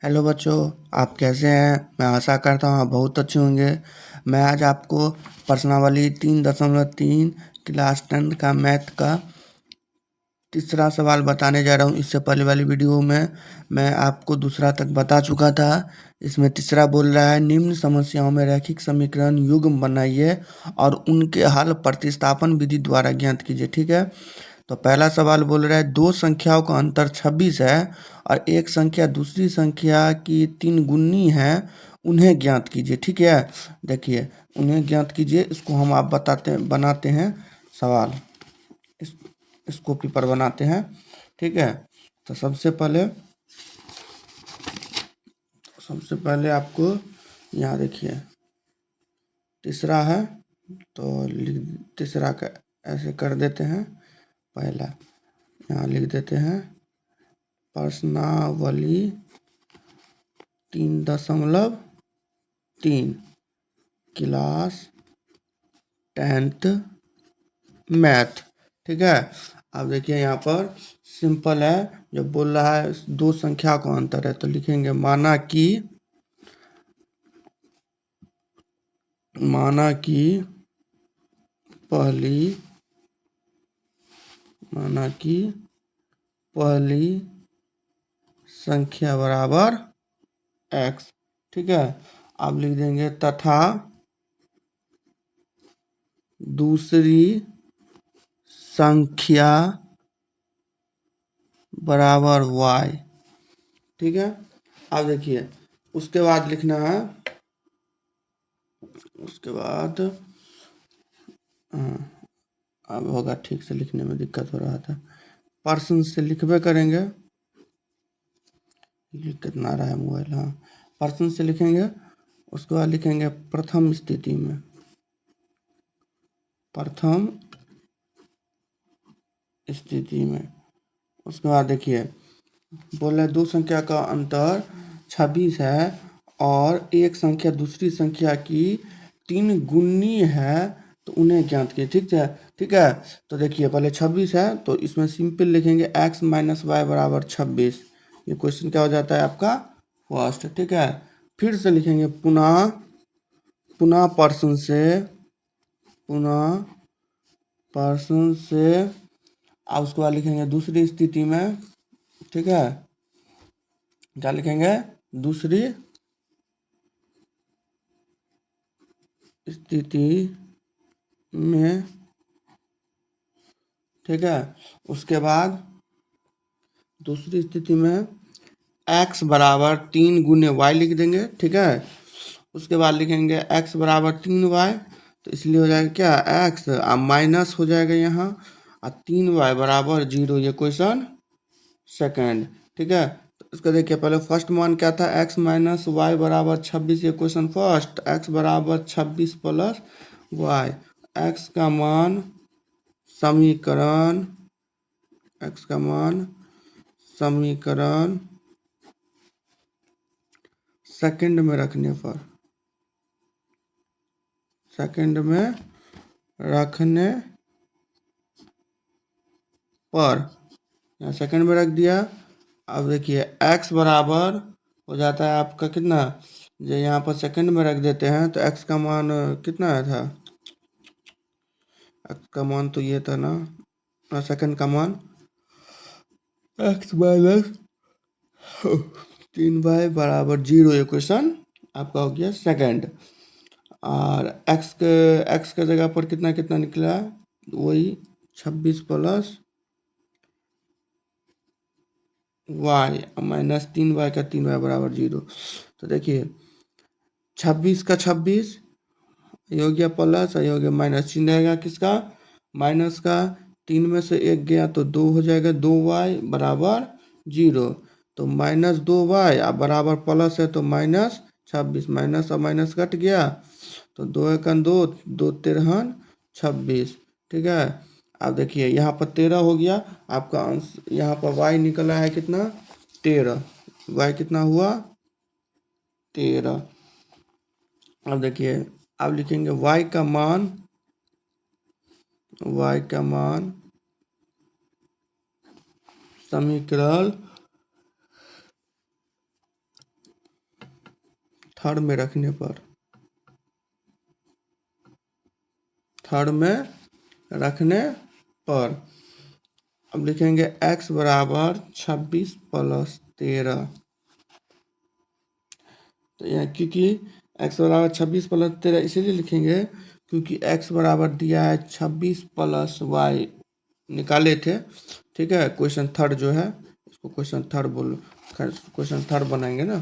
Hello बच्चों, आप कैसे हैं? मैं आशा करता हूँ आप बहुत अच्छे होंगे। मैं आज आपको प्रश्नावली 3.3 क्लास 10 का मैथ का तीसरा सवाल बताने जा रहा हूँ। इससे पहले वाली वीडियो में मैं आपको दूसरा तक बता चुका था। इसमें तीसरा बोल रहा है, निम्न समस्याओं में रैखिक समीकरण युग्म बनाइए और उनके हल प्रतिस्थापन विधि द्वारा ज्ञात कीजिए। ठीक है, तो पहला सवाल बोल रहा है, दो संख्याओं का अंतर 26 है और एक संख्या दूसरी संख्या की 3 गुनी है, उन्हें ज्ञात कीजिए। ठीक है, देखिए उन्हें ज्ञात कीजिए, इसको हम आप बनाते हैं सवाल, इस कॉपी पर बनाते हैं। ठीक है, तो सबसे पहले आपको यहाँ देखिए तीसरा है, तो तीसरा का ऐसे कर देते हैं। पहला यहाँ लिख देते हैं प्रश्नावली 3.3 क्लास 10th मैथ। ठीक है, अब देखिए यहाँ पर सिंपल है, जब बोल रहा है दो संख्या का अंतर है तो लिखेंगे माना कि पहली संख्या बराबर x। ठीक है, अब लिख देंगे तथा दूसरी संख्या बराबर y। ठीक है, अब देखिए उसके बाद लिखना है, उसके बाद अब होगा, ठीक से लिखने में दिक्कत हो रहा था, पर्सन से लिखबे करेंगे, कितना रहा है मोबाइल, हाँ पर्सन से लिखेंगे। उसके बाद लिखेंगे प्रथम स्थिति में, उसके बाद देखिए बोले दो संख्या का अंतर 26 है और एक संख्या दूसरी संख्या की 3 गुनी है, तो उन्हें ज्ञात कीजिए। ठीक है, तो देखिए पहले 26 है तो इसमें सिंपल लिखेंगे x माइनस वाई बराबर 26। ये क्वेश्चन क्या हो जाता है आपका फर्स्ट। ठीक है, फिर से लिखेंगे पुनः पर्सन से अब उसके बाद लिखेंगे दूसरी स्थिति में। ठीक है, क्या लिखेंगे दूसरी स्थिति में। ठीक है, उसके बाद दूसरी स्थिति में x बराबर 3 गुने y लिख देंगे। ठीक है, उसके बाद लिखेंगे x बराबर 3y, तो इसलिए हो जाएगा क्या x माइनस हो जाएगा यहाँ और 3y बराबर 0। ये क्वेश्चन सेकंड। ठीक है, तो इसका देखिए पहले फर्स्ट मान क्या था, x माइनस वाई बराबर 26। ये क्वेश्चन फर्स्ट, x बराबर 26 प्लस y, x का मान समीकरण सेकंड में रखने पर यहाँ सेकंड में रख दिया। अब देखिए x बराबर हो जाता है आपका कितना, जो यहाँ पर सेकंड में रख देते हैं तो x का मान कितना आया था, x का मान तो ये था ना, सेकंड का मान x माइनस 3y बराबर 0। ये क्वेश्चन आपका हो गया सेकंड। और x के जगह पर कितना कितना निकला, वही 26 प्लस y माइनस 3y का 3y बराबर 0। तो देखिए 26 का 26 ये हो गया प्लस, ये हो गया माइनस, चिन्ह रहेगा किसका, माइनस का। 3 में से 1 गया तो 2 हो जाएगा, 2y बराबर 0। तो माइनस 2y अब बराबर प्लस है तो माइनस 26, माइनस और माइनस कट गया तो 2 एकन 2, 2 तेरहन 26। ठीक है, अब देखिए यहाँ पर 13 हो गया आपका आंसर, यहाँ पर y निकला है कितना 13, y कितना हुआ 13। अब देखिए अब लिखेंगे y का मान समीकरण थर्ड में रखने पर, थर्ड में रखने पर अब लिखेंगे x बराबर 26 प्लस 13। तो यहाँ क्योंकि x बराबर 26 प्लस 13 इसीलिए लिखेंगे क्योंकि x बराबर दिया है 26 प्लस y निकाले थे। ठीक है, क्वेश्चन थर्ड जो है इसको क्वेश्चन थर्ड बोलो, क्वेश्चन थर्ड बनाएंगे ना,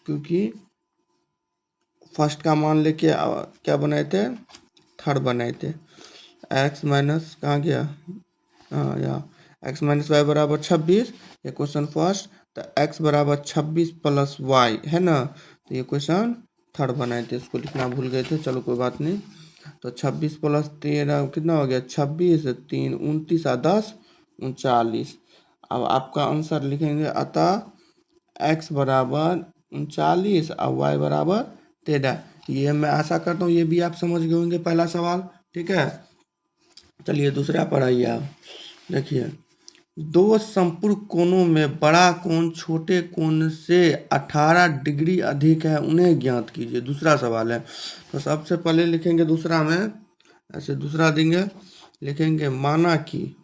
क्योंकि फर्स्ट का मान लेके क्या बनाए थे, थर्ड बनाए थे। x माइनस कहाँ गया, हाँ यहाँ x माइनस वाई बराबर 26, ये क्वेश्चन फर्स्ट। तो x बराबर 26 प्लस वाई है ना, तो ये क्वेश्चन थर्ड बनाए थे, इसको लिखना भूल गए थे, चलो कोई बात नहीं। तो 26 प्लस 13 कितना हो गया, 26, 3 29 और 10 39। अब आपका आंसर लिखेंगे, अतः x बराबर 39 और y बराबर 13। ये मैं आशा करता हूँ ये भी आप समझ गए होंगे पहला सवाल। ठीक है, चलिए दूसरा पढ़ाइए आप। देखिए, दो समपूर्ण कोणों में बड़ा कोण छोटे कोण से 18 डिग्री अधिक है, उन्हें ज्ञात कीजिए। दूसरा सवाल है, तो सबसे पहले लिखेंगे दूसरा में, ऐसे दूसरा देंगे, लिखेंगे माना कि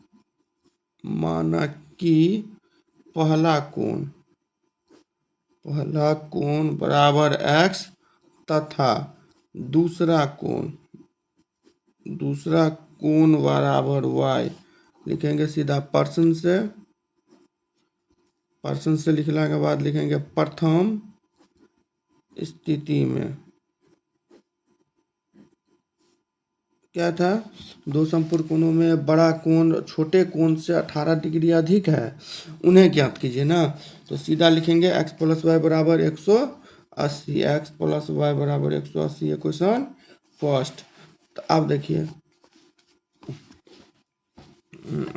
पहला कोण बराबर x तथा दूसरा कोण बराबर y। लिखेंगे सीधा पर्सन से लिखने के बाद लिखेंगे प्रथम स्थिति में क्या था, दो समपूर्ण कोणों में बड़ा कोण छोटे कोण से 18 डिग्री अधिक है, उन्हें ज्ञात कीजिए ना। तो सीधा लिखेंगे x प्लस वाई बराबर 180, x प्लस वाई बराबर 180, ये क्वेश्चन फर्स्ट। तो अब देखिए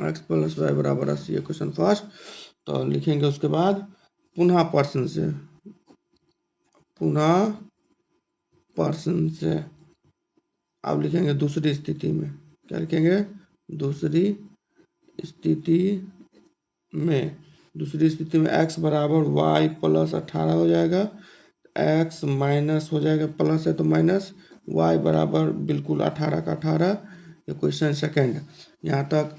x प्लस वाई बराबर 80, ये क्वेश्चन फर्स्ट। तो लिखेंगे उसके बाद पुनः पर्सन से अब लिखेंगे दूसरी स्थिति में, क्या लिखेंगे, दूसरी स्थिति में x बराबर y प्लस 18 हो जाएगा, x माइनस हो जाएगा, प्लस है तो माइनस, y बराबर बिल्कुल 18 का 18। ये क्वेश्चन सेकंड, यहाँ तक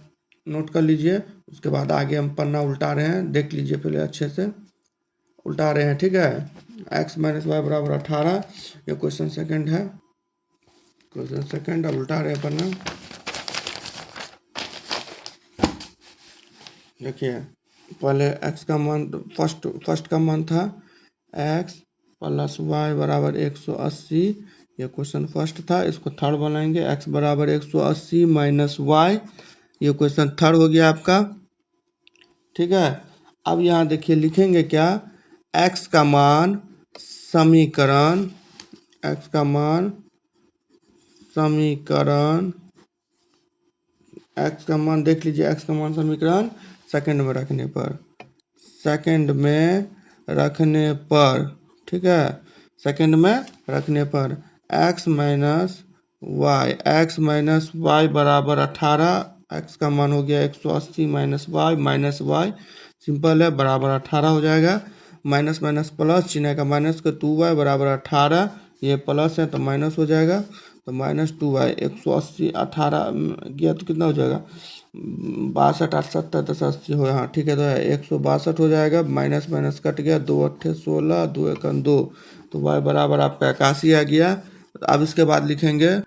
नोट कर लीजिए। उसके बाद आगे हम पन्ना उल्टा रहे हैं, देख लीजिए पहले अच्छे से, उल्टा रहे हैं। ठीक है, x माइनस वाई बराबर 18, ये क्वेश्चन सेकंड है, क्वेश्चन सेकंड। अब उल्टा रहे पन्ना, देखिए पहले x का मान फर्स्ट का मान था x प्लस वाई बराबर 180, ये क्वेश्चन फर्स्ट था। इसको थर्ड बनाएंगे, x बराबर 180 माइनस वाई, ये क्वेश्चन थर्ड हो गया आपका। ठीक है, अब यहाँ देखिए लिखेंगे क्या, x का मान समीकरण x का मान देख लीजिए, x का मान समीकरण सेकंड में रखने पर, ठीक है, सेकंड में रखने पर x माइनस वाई बराबर 18, x का मान हो गया 180 माइनस वाई सिंपल है, बराबर 18 हो जाएगा। माइनस माइनस प्लस चिन्ह का माइनस का 2y बराबर 18, ये प्लस है तो माइनस हो जाएगा, तो माइनस 2y 180 18 गया तो कितना हो जाएगा, 62 8 70 10 80 हो, हाँ ठीक है, तो 162 हो जाएगा। माइनस माइनस कट गया, 2 8 16 2 1 2, तो y बराबर आपका 81 आ गया। अब इसके बाद लिखेंगे,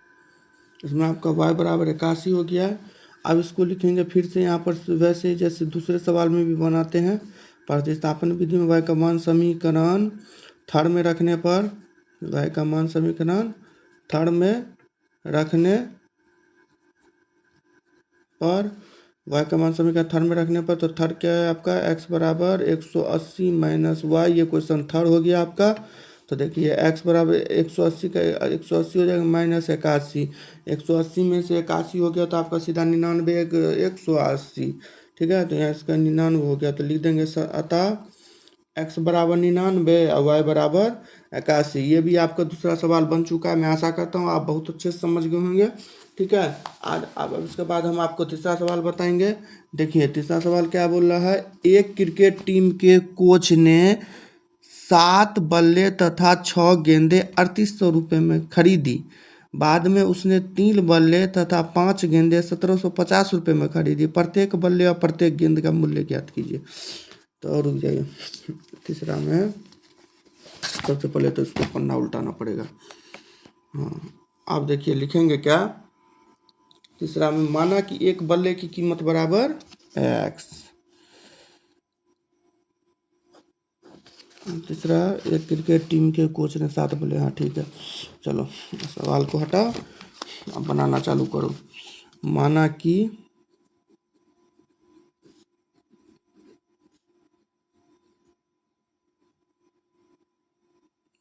इसमें आपका y बराबर 81 हो गया। अब इसको लिखेंगे फिर से यहाँ पर वैसे जैसे दूसरे सवाल में भी बनाते हैं, प्रतिस्थापन विधि में y का मान समीकरण थर्ड में रखने पर, y का मान समीकरण थर्ड में रखने पर, y का मान समीकरण थर्ड में रखने पर, तो थर्ड क्या है आपका, x बराबर 180 माइनस वाई, ये क्वेश्चन थर्ड हो गया आपका। तो देखिए x बराबर 180 का 180 हो जाएगा माइनस 81, 180 में से 81 हो गया तो आपका सीधा 99 180, ठीक है, तो यहाँ इसका 99 हो गया, तो लिख देंगे अतः x बराबर 99 और y बराबर 81। ये भी आपका दूसरा सवाल बन चुका है, मैं आशा करता हूँ आप बहुत अच्छे से समझ गए होंगे। ठीक है, आज अब इसके बाद हम आपको तीसरा सवाल बताएंगे। देखिए तीसरा सवाल क्या बोल रहा है, एक क्रिकेट टीम के कोच ने 7 बल्ले तथा 6 गेंदें 3800 रुपये में खरीदी। बाद में उसने 3 बल्ले तथा 5 गेंदें 1750 रुपये में खरीदी। प्रत्येक बल्ले और प्रत्येक गेंद का मूल्य ज्ञात कीजिए। तो रुक जाइए, तीसरा में सबसे पहले तो इसको पन्ना उल्टाना पड़ेगा। हाँ, आप देखिए लिखेंगे क्या। तीसरा में माना कि एक बल्ले की कीमत बराबर x। तीसरा, एक क्रिकेट टीम के कोच ने 7 बल्ले। हाँ ठीक है, चलो सवाल को हटाओ, अब बनाना चालू करो। माना कि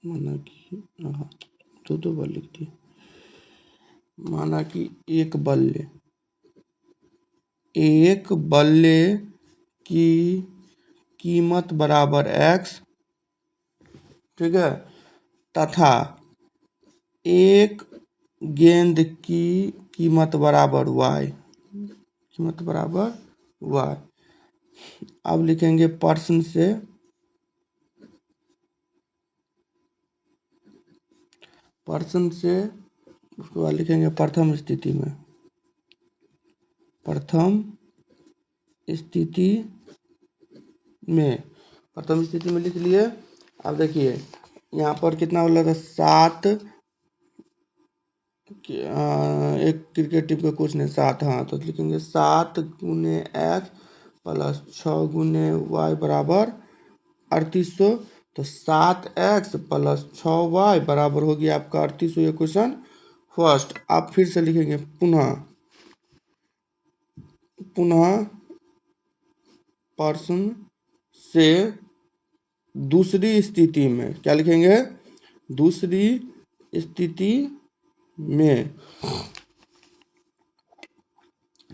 हाँ, दो बार लिख दिए। माना कि एक बल्ले की कीमत बराबर x, ठीक है, तथा एक गेंद की कीमत बराबर y। अब लिखेंगे पर्सन से उसके बाद लिखेंगे प्रथम स्थिति में लिख लिए। अब देखिए यहाँ पर कितना बोला था, 7, एक क्रिकेट टीम के कोच ने 7, हाँ तो लिखेंगे 7 गुने x प्लस 6 गुने y बराबर 3800। तो 7x प्लस 6y बराबर हो गया आपका 3800। ये क्वेश्चन फर्स्ट। आप फिर से लिखेंगे पुनः पर्सन से दूसरी स्थिति में, क्या लिखेंगे, दूसरी स्थिति में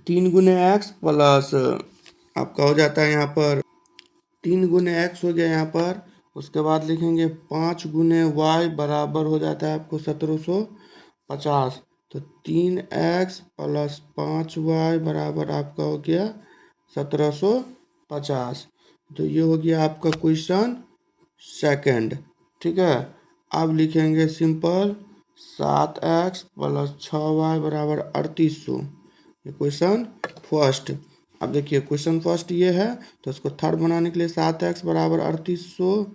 3 गुने x प्लस आपका हो जाता है यहाँ पर 3 गुने x हो गया यहाँ पर। उसके बाद लिखेंगे 5 गुने y बराबर हो जाता है आपको 1750। तो 3x प्लस 5y बराबर आपका हो गया 1750। तो ये हो गया आपका क्वेश्चन सेकंड, ठीक है। अब लिखेंगे सिंपल 7x प्लस 6y बराबर 3800। ये क्वेश्चन फर्स्ट। अब देखिए क्वेश्चन फर्स्ट ये है, तो इसको थर्ड बनाने के लिए 7x बराबर 3800,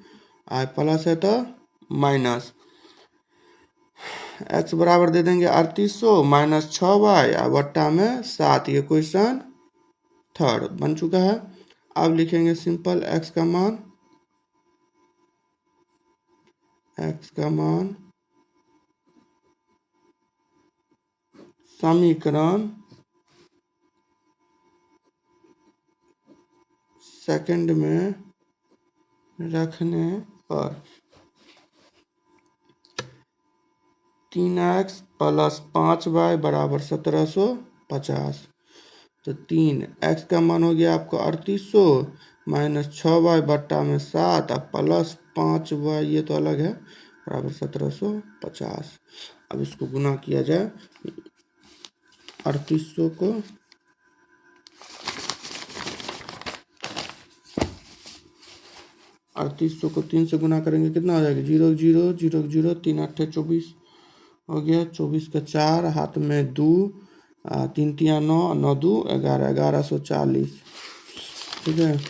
आई प्लस है तो माइनस x बराबर दे देंगे 3800 माइनस 6y बट्टा में 7। ये क्वेश्चन थर्ड बन चुका है। अब लिखेंगे सिंपल x का मान समीकरण सेकंड में रखने पर 3x प्लस 5y बराबर 1750। तो 3x का मान हो गया आपको 3800 माइनस 6y बट्टा में 7 अब प्लस 5y, ये तो अलग है, बराबर 1750। अब इसको गुना किया जाए 3800 को 3 से गुना करेंगे कितना हो जाएगा, 0 0 0 0, 3 8 24 हो गया, 24 का 4 हाथ में 2, 3 3 9, 9 2 11, 1140, ठीक है।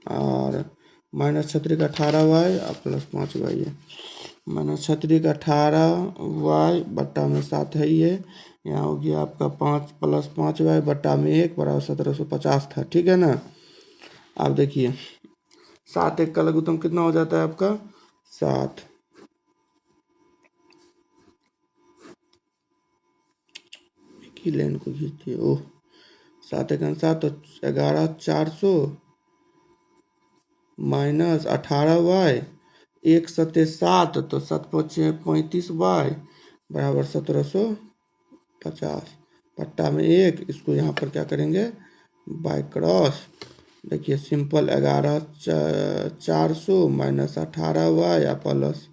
और माइनस 36 का 18y और प्लस 5y है। माइनस 36 का 18y बट्टा में 7 है ये, यहाँ हो गया आपका 5 प्लस 5y बट्टा में 1 बराबर 1750 था, ठीक है ना। आप देखिए 7 1 का लघुत्तम कितना हो जाता है आपका 7। की लाइन को खींचती है, ओह 7 1 7, तो 11,400 माइनस 18y, 1 7 7, तो 7 5 35y बराबर 1750 पट्टा में 1। इसको यहाँ पर क्या करेंगे, बाय क्रॉस। देखिए simple 11,400 minus 18y plus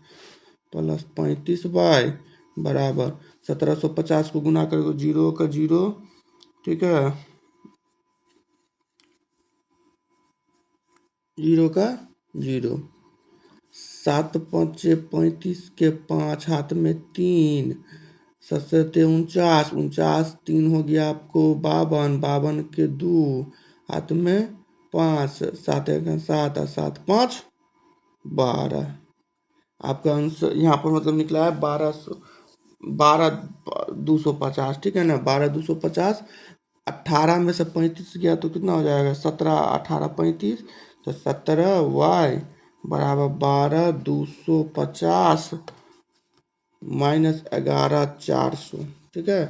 35y बराबर 1750 को गुना करेंगे 0 का 0, ठीक है, 0 का 0, 7 5 35 के 5 हाथ में 3, 7 7 49, 49 3 हो गया आपको 52, 52 के 2 हाथ में 5, 7 1 7 और 7 5 12। आपका आंसर यहाँ पर मतलब निकला है 12 250। ठीक है ना, 12 250। 18 में से 35 गया तो कितना हो जाएगा, 17 18 35, तो 17y बराबर 12 250 माइनस 11 400। ठीक है,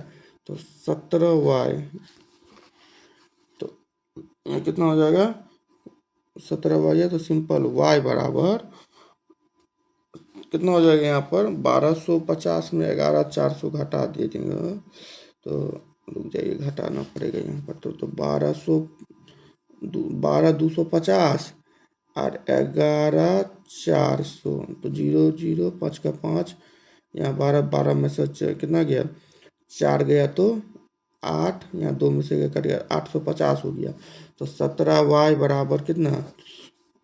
तो 17y, तो ये कितना हो जाएगा, 17y है तो सिंपल y बराबर कितना हो जाएगा, यहाँ पर 1250 में 11 400 घटा दे देंगे तो रुक जाइए, घटाना पड़ेगा यहाँ पर, तो 12 250 और 11 400, तो 0 0 5 का 5, यहाँ 12 12 में से कितना गया, 4 गया तो 8, यहाँ 2 में से कट गया, 850 हो गया। तो 17y बराबर कितना,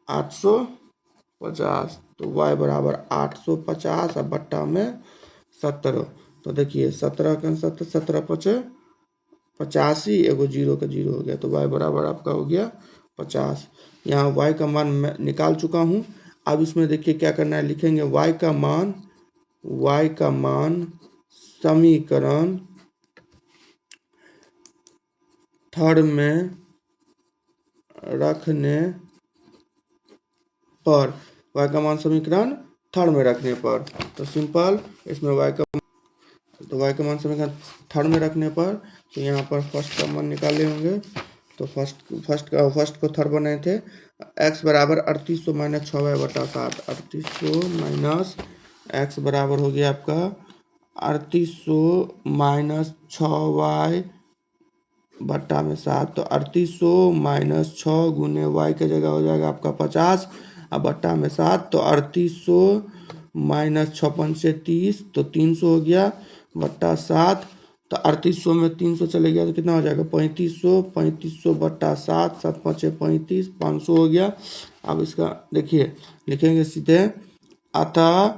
850। तो y बराबर 850 और बट्टा में 17। तो देखिए 17 का 17, 17 पचे 85, एगो जीरो का जीरो हो गया, तो y बराबर आपका हो गया 50। यहाँ y का मान मैं निकाल चुका हूँ। अब इसमें देखिए क्या करना है, लिखेंगे y का मान समीकरण थर्ड में रखने पर, y का मान समीकरण थर्ड में रखने पर, तो सिंपल इसमें y का मान समीकरण थर्ड में रखने पर, तो यहाँ पर फर्स्ट का मान निकाले होंगे, तो फर्स्ट को थर्ड बनाए थे। x बराबर 3800 माइनस 6y बटा 7, 3800 माइनस x बराबर हो गया आपका 3800 माइनस 6y बट्टा में 7, तो 3800 माइनस 6 गुने y के जगह हो जाएगा आपका 50 और बट्टा में 7, तो 3800 माइनस 6 पंचे 30, तो 300 हो गया बट्टा 7, तो 3800 में 300 चले गया तो कितना हो जाएगा 3500, 3500 बट्टा 7, 7 5 35, 500 हो गया। अब इसका देखिए लिखेंगे सीधे, अतः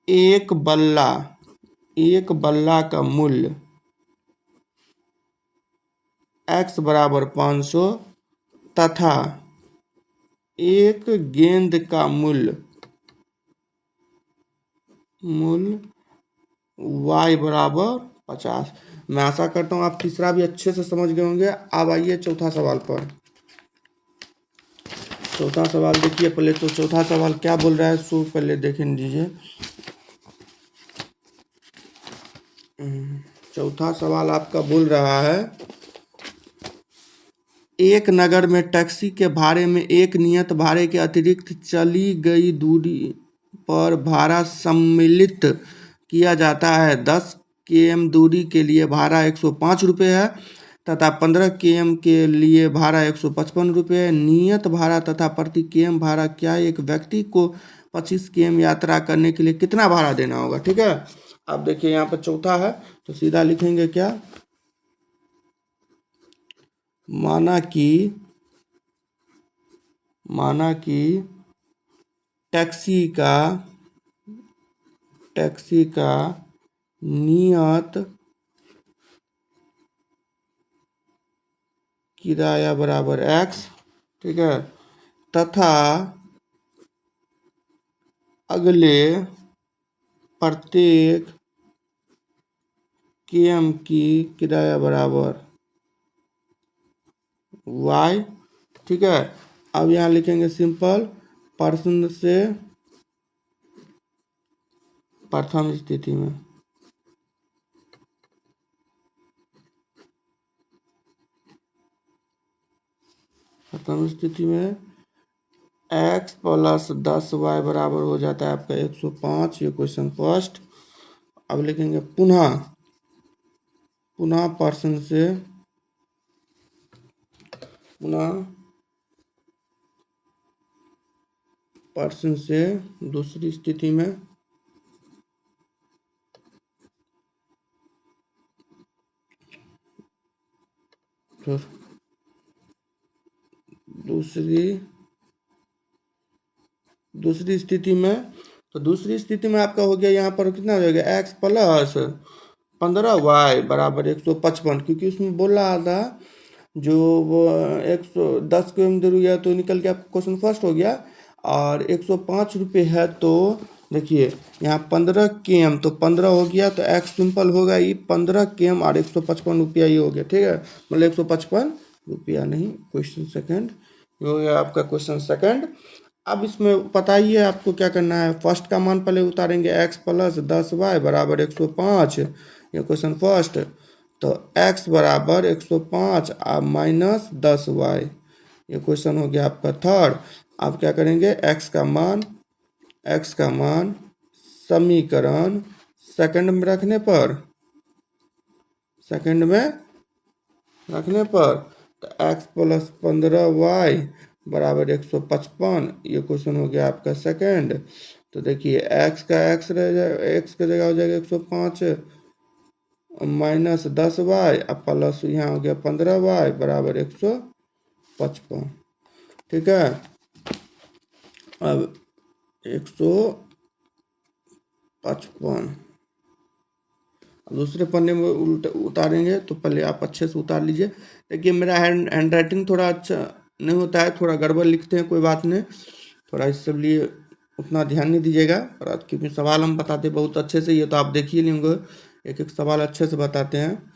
एक बल्ला का मूल्य x बराबर 500 तथा एक गेंद का मूल्य y बराबर 50। मैं आशा करता हूँ आप तीसरा भी अच्छे से समझ गए होंगे। अब आइए चौथा सवाल पर। चौथा सवाल देखिए पहले, तो चौथा सवाल क्या बोल रहा है सो पहले देख लीजिए। चौथा सवाल आपका बोल रहा है, एक नगर में टैक्सी के भाड़े में एक नियत भाड़े के अतिरिक्त चली गई दूरी पर भाड़ा सम्मिलित किया जाता है। 10 km दूरी के लिए भाड़ा 105 रुपये है तथा 15 km के लिए भाड़ा 155 रुपये है। नियत भाड़ा तथा प्रति km भाड़ा क्या एक व्यक्ति को 25 km यात्रा करने के लिए कितना भाड़ा देना होगा। ठीक है, अब देखिए यहाँ पर चौथा है तो सीधा लिखेंगे क्या, माना कि टैक्सी का नियत किराया बराबर x, ठीक है, तथा अगले प्रत्येक km की किराया बराबर y। ठीक है, अब यहाँ लिखेंगे सिंपल, प्रश्न से प्रथम स्थिति में x प्लस 10y बराबर हो जाता है आपका 105। ये क्वेश्चन फर्स्ट। अब लिखेंगे पुनः प्रश्न से दूसरी स्थिति में दूसरी दूसरी स्थिति में, तो दूसरी स्थिति में आपका हो गया यहाँ पर कितना हो जाएगा, एक्स प्लस 15y बराबर 155, क्योंकि उसमें बोल रहा था जो वो 110 को हम दे गया तो निकल के आपका क्वेश्चन फर्स्ट हो गया। और 105 रुपये है तो देखिए यहाँ 15 km, तो 15 हो गया तो एक्स सिंपल होगा ही 15 km और 155 रुपया ही हो गया, ठीक है, मतलब 155 रुपया नहीं, क्वेश्चन सेकंड हो गया आपका क्वेश्चन सेकंड। अब इसमें पता ही है आपको क्या करना है, फर्स्ट का मान पहले उतारेंगे, एक्स प्लस 10y बराबर 105, ये क्वेश्चन फर्स्ट। तो x बराबर 105 और माइनस 10y, ये क्वेश्चन हो गया आपका थर्ड। आप क्या करेंगे, x का मान समीकरण सेकंड में रखने पर, तो x प्लस 15y बराबर 155, ये क्वेश्चन हो गया आपका सेकंड। तो देखिए x का x रह जाए, x की जगह हो जाएगा 105 माइनस 10y अब प्लस यहाँ हो गया 15y बराबर 155, ठीक है। अब 155 दूसरे पन्ने में उतारेंगे, तो पहले आप अच्छे से उतार लीजिए। देखिए मेरा हैंड राइटिंग थोड़ा अच्छा नहीं होता है, थोड़ा गड़बड़ लिखते हैं, कोई बात नहीं, थोड़ा इस सब लिए उतना ध्यान नहीं दीजिएगा। और आज क्योंकि सवाल हम बताते बहुत अच्छे से, ये तो आप देख ही लेंगे, एक एक सवाल अच्छे से बताते हैं।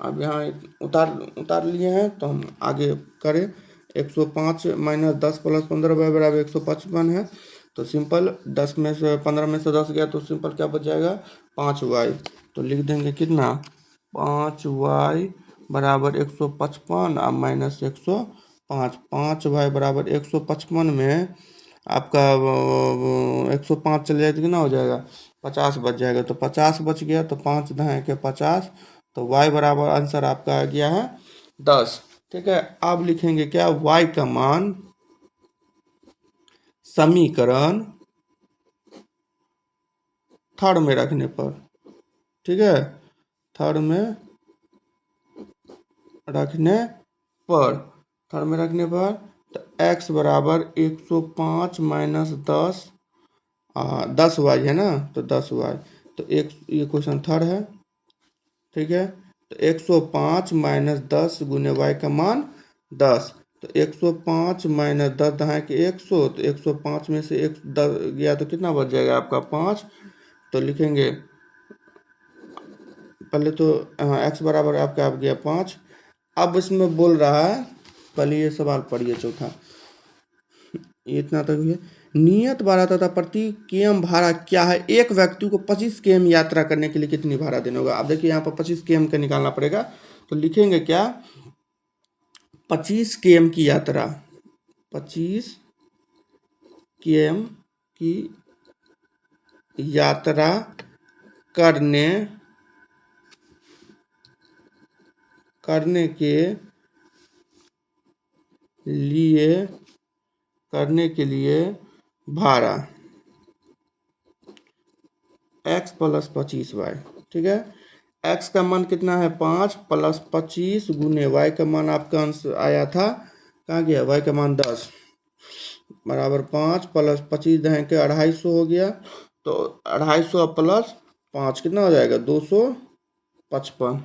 अब यहाँ उतार लिए हैं तो हम आगे करें। 105 माइनस 10 प्लस 15y बराबर 155 है, तो सिंपल 10 में से 15 में से 10 गया तो सिंपल क्या बच जाएगा, 5y। तो लिख देंगे कितना, 5y बराबर 155 और माइनस 105, 5y बराबर 155 में आपका 105 चले जाए तो कितना हो जाएगा, 50 बच जाएगा। तो 50 बच गया तो 5 दहाई के 50, तो y बराबर आंसर आपका आ गया है 10, ठीक है। अब लिखेंगे क्या, y का मान समीकरण थर्ड में रखने पर, ठीक है, थर्ड में रखने पर, तो x बराबर 105 माइनस 10, 10y है ना, तो 10y, तो एक ये क्वेश्चन थर्ड है, ठीक है। तो 105 माइनस 10 गुने y का मान 10, तो 105 माइनस 10 दहाई के 100, तो 105 में से 10 गया तो कितना बच जाएगा आपका 5। तो लिखेंगे पहले तो x बराबर आपका आ गया 5। अब इसमें बोल रहा है, पहले ये सवाल पढ़िए चौथा, इतना तक है। नियत भाड़ा तथा प्रति केम भाड़ा क्या है, एक व्यक्ति को 25 केम यात्रा करने के लिए कितनी भाड़ा देना होगा। अब देखिए यहाँ पर 25 केम का निकालना पड़ेगा, तो लिखेंगे क्या, 25 केम की यात्रा, 25 केम की यात्रा करने के लिए भाड़ा x प्लस 25y, ठीक है। x का मान कितना है 5 प्लस 25 गुने y का मान आपका अंश आया था, कहाँ गया, y का मान 10 बराबर 5 प्लस 25 दहें के 250 हो गया, तो 250 प्लस 5 कितना हो जाएगा, 255,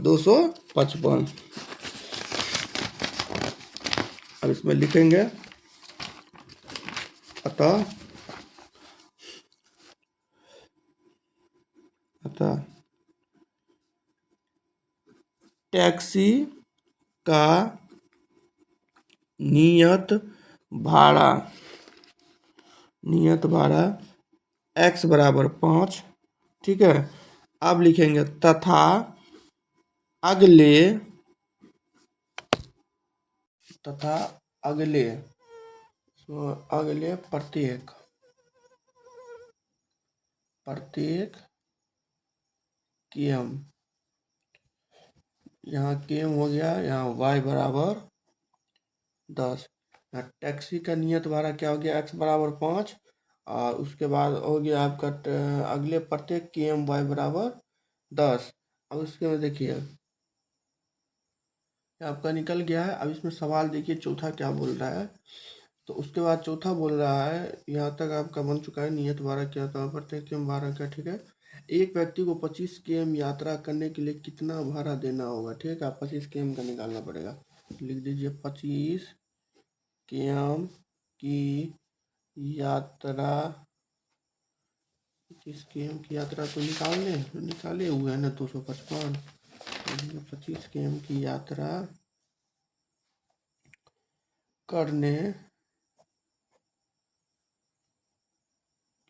255। अब इसमें लिखेंगे अतः टैक्सी का नियत भाड़ा x बराबर 5, ठीक है। अब लिखेंगे तथा अगले प्रत्येक केम, यहाँ केम हो गया, यहाँ y बराबर 10, टैक्सी का नियत भाड़ा क्या हो गया, x बराबर 5, और उसके बाद हो गया आपका अगले प्रत्येक केम y बराबर 10। अब उसके बाद देखिए आपका निकल गया है। अब इसमें सवाल देखिए चौथा क्या बोल रहा है, तो उसके बाद चौथा बोल रहा है, यहाँ तक आपका बन चुका है। नियत 12 क्या था, प्रत्येक किम 12 क्या, ठीक है। एक व्यक्ति को 25 km यात्रा करने के लिए कितना भाड़ा देना होगा, ठीक है। 25 km का निकालना पड़ेगा। लिख दीजिए 25 km की यात्रा, 25 km की यात्रा तो निकाले हुए हैं ना 255। 25 km की यात्रा करने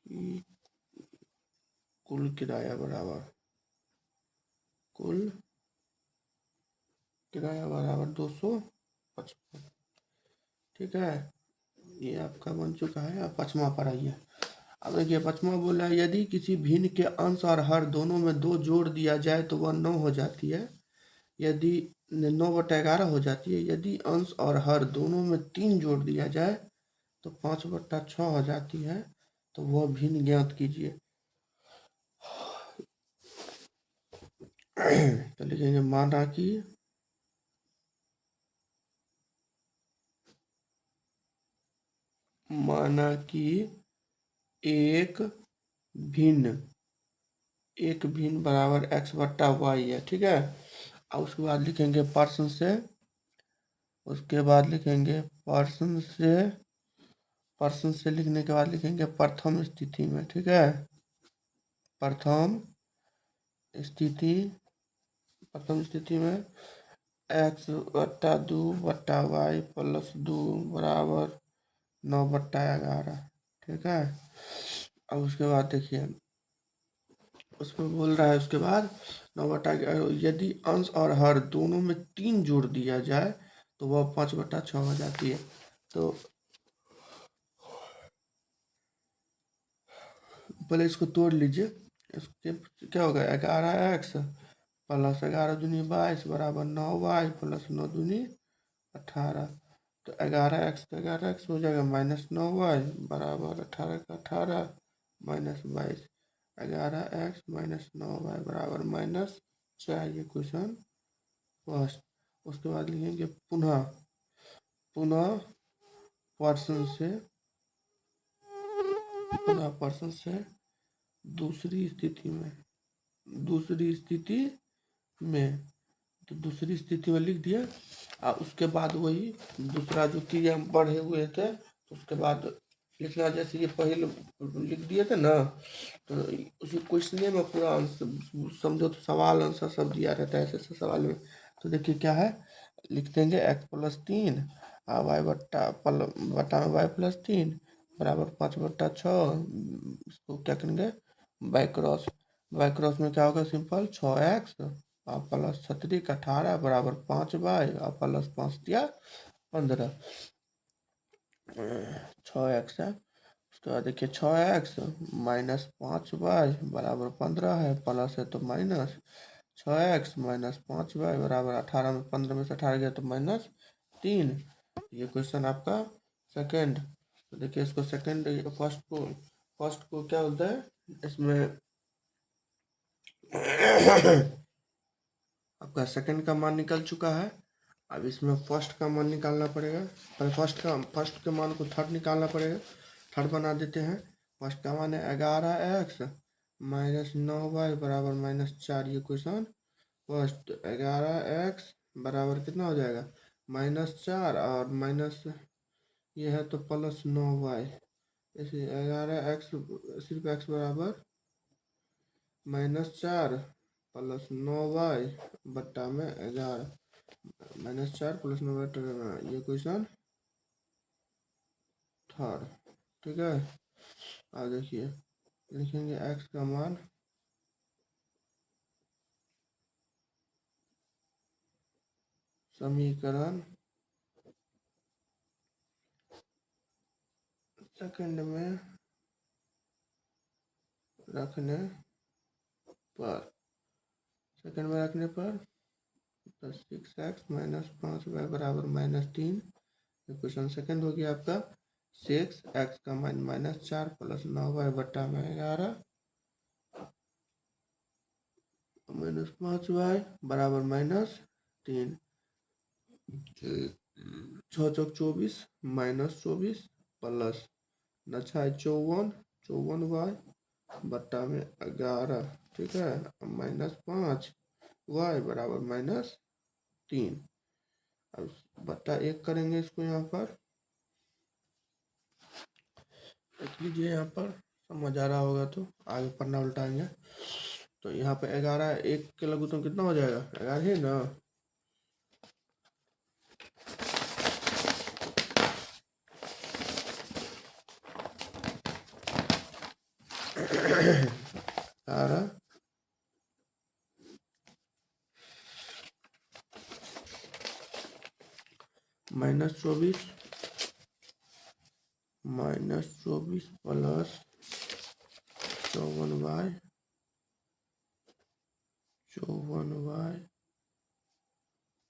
की कुल किराया बराबर, कुल किराया बराबर 255, ठीक है। ये आपका बन चुका है। अब पचमा पर आइए। अब देखिए पचमा बोला है, यदि किसी भिन्न के अंश और हर दोनों में 2 जोड़ दिया जाए तो वह 9 हो जाती है। यदि 9/11 हो जाती है। यदि अंश और हर दोनों में 3 जोड़ दिया जाए तो 5/6 हो जाती है। तो वह भिन्न ज्ञात कीजिए। तो लिखेंगे माना कि एक भिन्न बराबर x/y है, ठीक है। और उसके बाद लिखेंगे पर्सन से, लिखने के बाद लिखेंगे प्रथम स्थिति में, ठीक है। प्रथम स्थिति में x/2/y + 2 बराबर 9/11, ठीक है। अब उसके बाद देखिए उसमें बोल रहा है, उसके बाद 9/11, यदि अंश और हर दोनों में 3 जोड़ दिया जाए तो वह 5/6 हो जाती है। तो पहले इसको तोड़ लीजिए। इसके क्या होगा, 11x + 11 दूनी 22 बराबर 9y + 9 दूनी 18। तो 11x का 11x हो जाएगा -9y बराबर 18 का 18 -22। 11x - 9y बराबर -4। ये क्वेश्चन फर्स्ट। उसके बाद लिखेंगे पुनः पर्सन से दूसरी स्थिति में लिख दिया। और उसके बाद वही दूसरा जो क्रिया हम पढ़े हुए थे, तो उसके बाद लिखना जैसे ये पहले लिख दिए थे ना, तो उसी क्वेश्चन में पूरा आंसर समझो, तो सवाल आंसर सब दिया रहता है ऐसे सवाल में। तो देखिए क्या है, लिख देंगे x+3 और बटा में y+3 बराबर 5/6। इसको क्या करेंगे, बाई क्रॉस में क्या होगा, सिंपल 6x और +36 18 बराबर 5y और +5 दिया 15। 6x है। उसके बाद देखिए 6x - 5y बराबर 15 है, प्लस है तो माइनस। 6x - 5y बराबर 18 में 15 में से 18 गया तो -3। ये क्वेश्चन आपका सेकंड। तो देखिए इसको सेकंड, फर्स्ट को क्या होता है इसमें आपका सेकंड का मान निकल चुका है। अब इसमें फर्स्ट का मान निकालना पड़ेगा। पर फर्स्ट के मान को थर्ड निकालना पड़ेगा। थर्ड बना देते हैं। फर्स्ट का मान है 11x - 9y बराबर -4। ये क्वेश्चन फर्स्ट। 11x बराबर कितना हो जाएगा, -4 और माइनस ये है तो +9y। इसे 11x सिर्फ x बराबर -4 + 9y बट्टा में 11, -4 + 9 बट्टा में। ये क्वेश्चन थर्ड, ठीक है। अब देखिए लिखेंगे x का मान समीकरण सेकंड में रखने पर 6x - 5y बराबर -3। क्वेश्चन सेकंड हो गया आपका। 6x का मान -4 + 9y बट्टा में 11 -5y बराबर -3। छः चौक 24 -24 प्लस 9×6 = 54, 54y बट्टा में 11। ठीक है, -5y बराबर -3। अब बट्टा 1 करेंगे इसको यहाँ पर, देख लीजिए यहाँ पर समझ आ रहा होगा तो आगे पन्ना उल्टाएंगे। तो यहाँ पे 11 1 के लघुत्तम कितना हो जाएगा, 11 है ना। -11 -24 प्लस 54y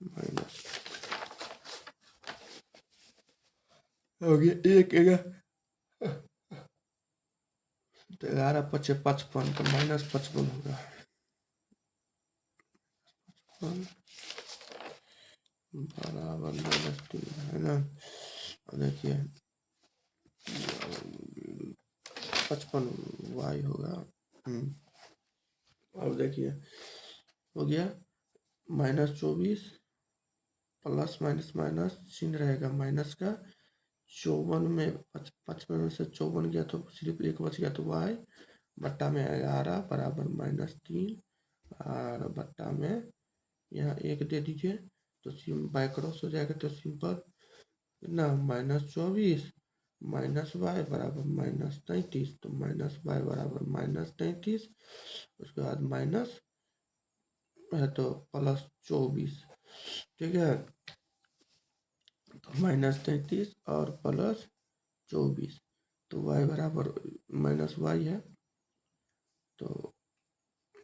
माइनस हो गया 1 तो 11 × 5 = 55 तो -55 होगा। 55 बराबर -3 है ना। देखिए 55y होगा। अब देखिए हो गया -24 प्लस माइनस माइनस चिन्ह रहेगा माइनस का। 54 में 55 में से 54 गया तो सिर्फ 1 बच गया तो y बट्टा में 11 बराबर -3 और बट्टा में यहाँ 1 दे दीजिए तो बाय क्रॉस हो जाएगा तो सिंपल ना। -24 -y बराबर -33 तो -y बराबर -33, उसके बाद माइनस है तो +24। ठीक है, तो -33 और +24 तो y बराबर -y है तो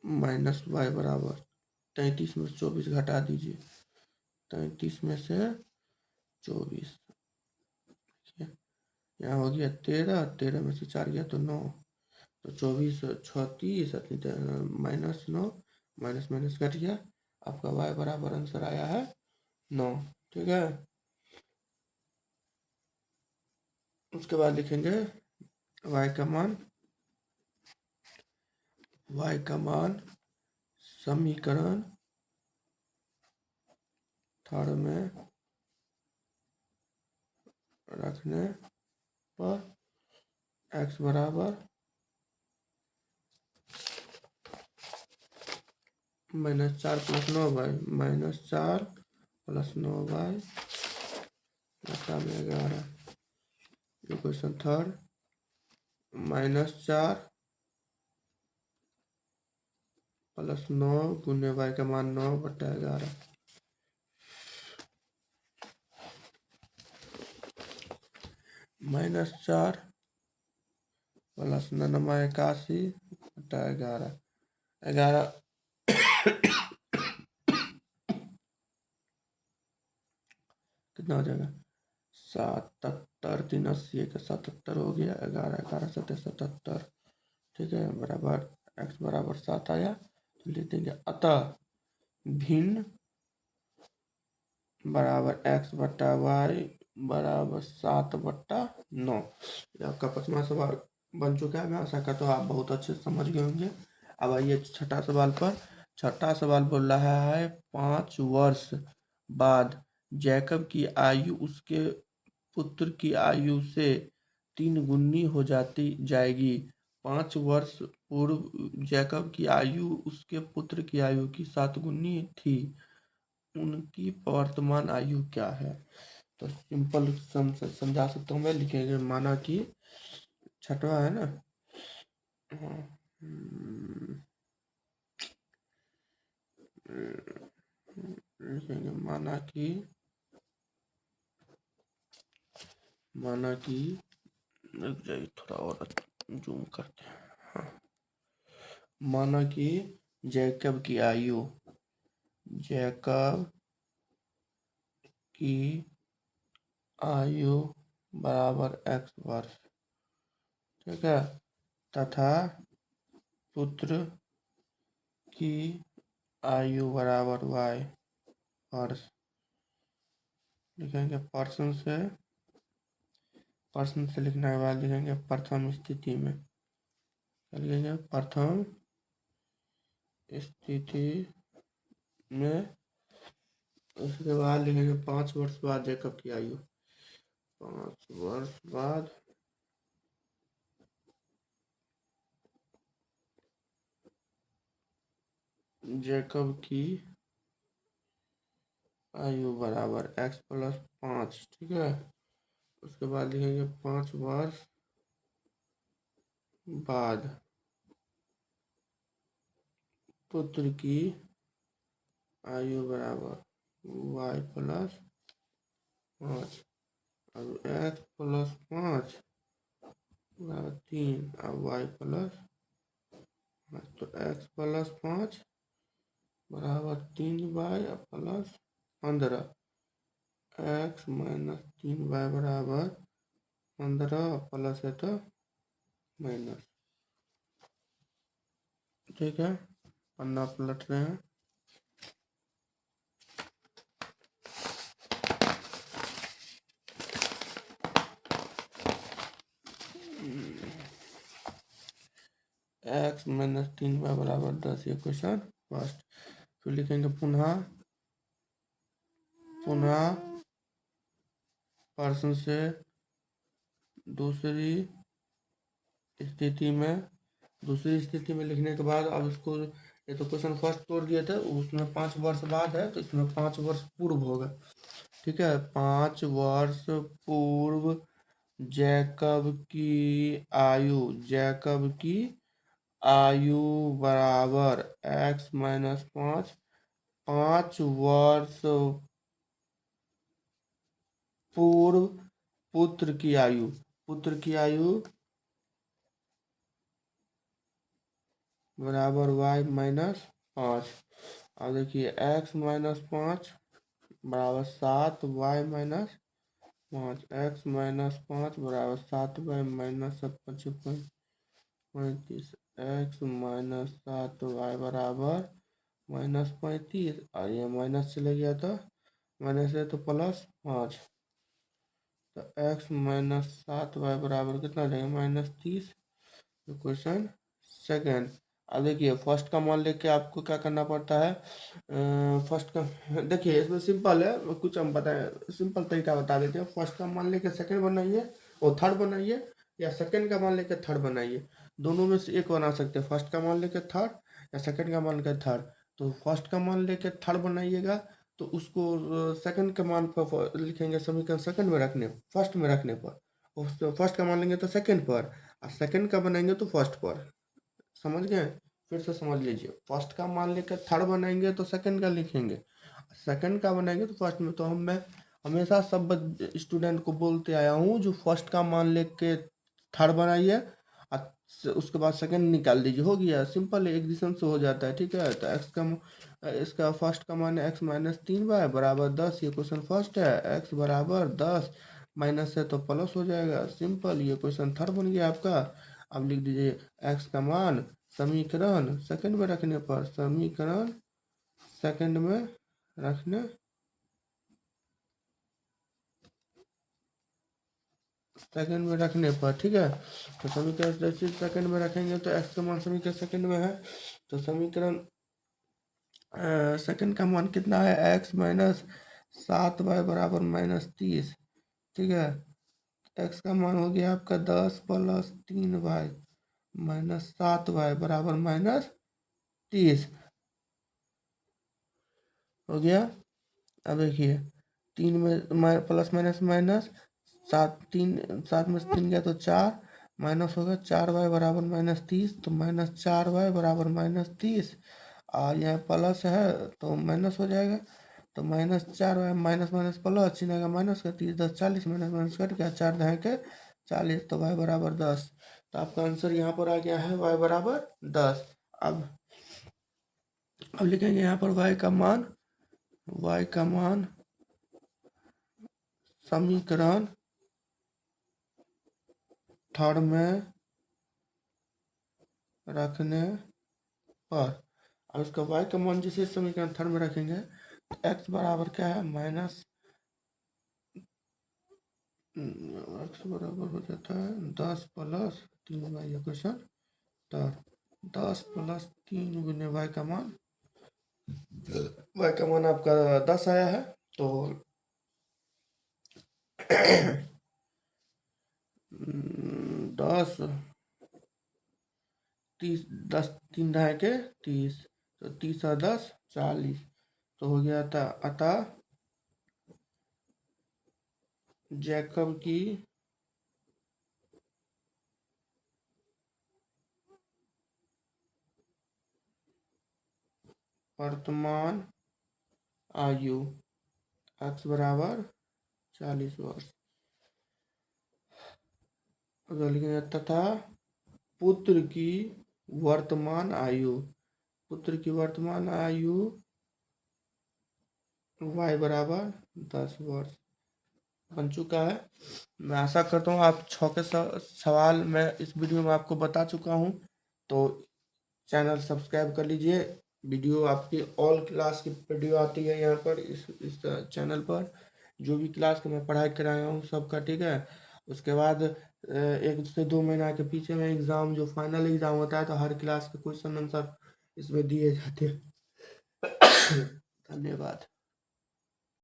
-y बराबर 33 में से 24 घटा दीजिए, 33 में से 24 यहाँ हो गया 13, 13 में से 4 गया तो 9 तो 24 36 -9 माइनस माइनस कट गया, आपका y बराबर आंसर आया है 9। ठीक है, उसके बाद लिखेंगे y का मान समीकरण थर्ड में रखने पर x बराबर -4 + 9y -4 + 9y बटा में 11। इक्वेशन थर्ड -4 + 9 गुने y का मान 9 बटा 11 -4 + 9 81 बटा 11 कितना हो जाएगा 77 3 80 का 77 हो गया, 11 11 7 77। ठीक है, बराबर x बराबर 7 आया तो लिख देंगे अतः भिन्न बराबर x बट्टा y बराबर 7/9। आपका 5वां सवाल बन चुका है, मैं आशा करता हूँ आप बहुत अच्छे से समझ गए होंगे। अब आइए छठा सवाल पर। छठा सवाल बोल रहा है 5 वर्ष बाद जैकब की आयु उसके पुत्र की आयु से 3 गुनी हो जाएगी। 5 वर्ष पूर्व जैकब की आयु उसके पुत्र की आयु की 7 गुनी थी, उनकी वर्तमान आयु क्या है। तो सिंपल समझा सकता हूँ मैं, लिखेंगे माना कि छठवा है ना, लिखेंगे माना कि रुक जाइए थोड़ा और जूम करते हैं। हाँ, माना कि जैकब की आयु बराबर x वर्ष। ठीक है, तथा पुत्र की आयु बराबर y वर्ष। लिखेंगे पर्सन से लिखने के बाद लिखेंगे प्रथम स्थिति में, क्या लिखेंगे प्रथम स्थिति में। उसके बाद लिखेंगे 5 वर्ष बाद जैकब की आयु, 5 वर्ष बाद जैकब की आयु बराबर x+5, ठीक है। उसके बाद लिखेंगे 5 वर्ष बाद पुत्र की आयु बराबर y+5। अब x+5 बराबर 3, अब y+5, तो x+5 बराबर 3y+15, x-3y बराबर 15, प्लस है तो माइनस, ठीक है। पन्ना पलट रहे हैं। x-3y बराबर 10, ये क्वेश्चन फर्स्ट। फिर लिखेंगे पुनः पर्सन से दूसरी स्थिति में लिखने के बाद अब इसको, ये तो क्वेश्चन फर्स्ट तोड़ दिए थे, उसमें 5 वर्ष बाद है तो इसमें 5 वर्ष पूर्व होगा, ठीक है। 5 वर्ष पूर्व जैकब की आयु बराबर x-5, 5 वर्ष पूर्व पुत्र की आयु बराबर y-5। अब देखिए x-5 बराबर 7y-5, x-5 बराबर 7y-55, x-7y बराबर -35, और ये माइनस चले गया तो माइनस है तो +5, तो x-7y बराबर कितना हो जाएगा -30। तो क्वेश्चन सेकेंड। अब देखिए फर्स्ट का मान लेके आपको क्या करना पड़ता है, फर्स्ट का देखिए इसमें सिंपल है, कुछ हम बताएं, सिंपल तरीका बता देते हैं। फर्स्ट का मान लेके सेकंड बनाइए और थर्ड बनाइए, या सेकंड का मान लेके थर्ड बनाइए, दोनों में से एक बना सकते हैं। फर्स्ट का मान लेके थर्ड या सेकंड का मान लेके थर्ड। तो फर्स्ट का मान लेके थर्ड बनाइएगा तो उसको सेकंड के मान पर लिखेंगे, समीकरण सेकंड में रखने, फर्स्ट में रखने पर उस फर्स्ट का मान लेंगे तो सेकंड पर, और सेकंड का बनाएंगे तो फर्स्ट पर। समझ गए? फिर से समझ लीजिए, फर्स्ट का मान लेकर थर्ड बनाएंगे तो सेकंड का लिखेंगे, सेकंड का बनाएंगे तो फर्स्ट में। तो मैं हमेशा सब स्टूडेंट को बोलते आया हूँ, जो फर्स्ट का मान लेके थर्ड बनाइए और उसके बाद सेकंड निकाल दीजिए, हो गया सिंपल, एक दिशन से हो जाता है, ठीक है। तो एक्स का इसका फर्स्ट का मान है x-3y बराबर 10, ये क्वेश्चन फर्स्ट है। x बराबर 10, माइनस है तो प्लस हो जाएगा, सिंपल, ये क्वेश्चन थर्ड बन गया आपका। अब लिख दीजिए x का मान समीकरण सेकंड में रखने पर, समीकरण सेकंड में रखने सेकंड में रखने पर, ठीक है। तो समीकरण जैसे सेकंड में रखेंगे तो x का मान समीकरण सेकंड में है, तो समीकरण सेकंड का मान कितना है, x-7y बराबर -30, ठीक है। x का मान हो गया आपका 10 + 3y -7y बराबर -30, हो गया। अब देखिए 3 में प्लस माइनस माइनस, 7 में से 3 गया तो 4, माइनस होगा 4y बराबर -30, तो -4y बराबर -30, और यहाँ प्लस है तो माइनस हो जाएगा, तो -4y माइनस माइनस प्लस, चिन्ह माइनस का 30 10 40, माइनस माइनस कट गया, 4 दहाई के 40, तो y बराबर 10। तो आपका आंसर यहाँ पर आ गया है y बराबर 10। अब लिखेंगे यहाँ पर y का मान समीकरण थर्ड में रखने पर। अब इसका y का मान जिसे समीकरण थर्ड में रखेंगे तो x बराबर क्या है, x बराबर हो जाता है 10+3y इक्वेशन 10+3 गुने y का मान आपका 10 आया है। तो 10 30 10 3 ढाई के 30, तो 30 और 10 40, तो हो गया था। अतः जैकब की वर्तमान आयु x बराबर 40 वर्ष। अगर लिखेंगे तथा पुत्र की वर्तमान आयु y बराबर 10 वर्ष बन चुका है। मैं आशा करता हूँ आप 6 के सवाल मैं इस वीडियो में आपको बता चुका हूँ। तो चैनल सब्सक्राइब कर लीजिए। वीडियो आपकी ऑल क्लास की वीडियो आती है यहाँ पर इस चैनल पर, जो भी क्लास के मैं पढ़ाई कराया हूँ सबका, ठीक है। उसके बाद 1 से 2 महीना के पीछे में एग्ज़ाम, जो फाइनल एग्ज़ाम होता है, तो हर क्लास के क्वेश्चन आंसर इसमें दिए जाते हैं। धन्यवाद।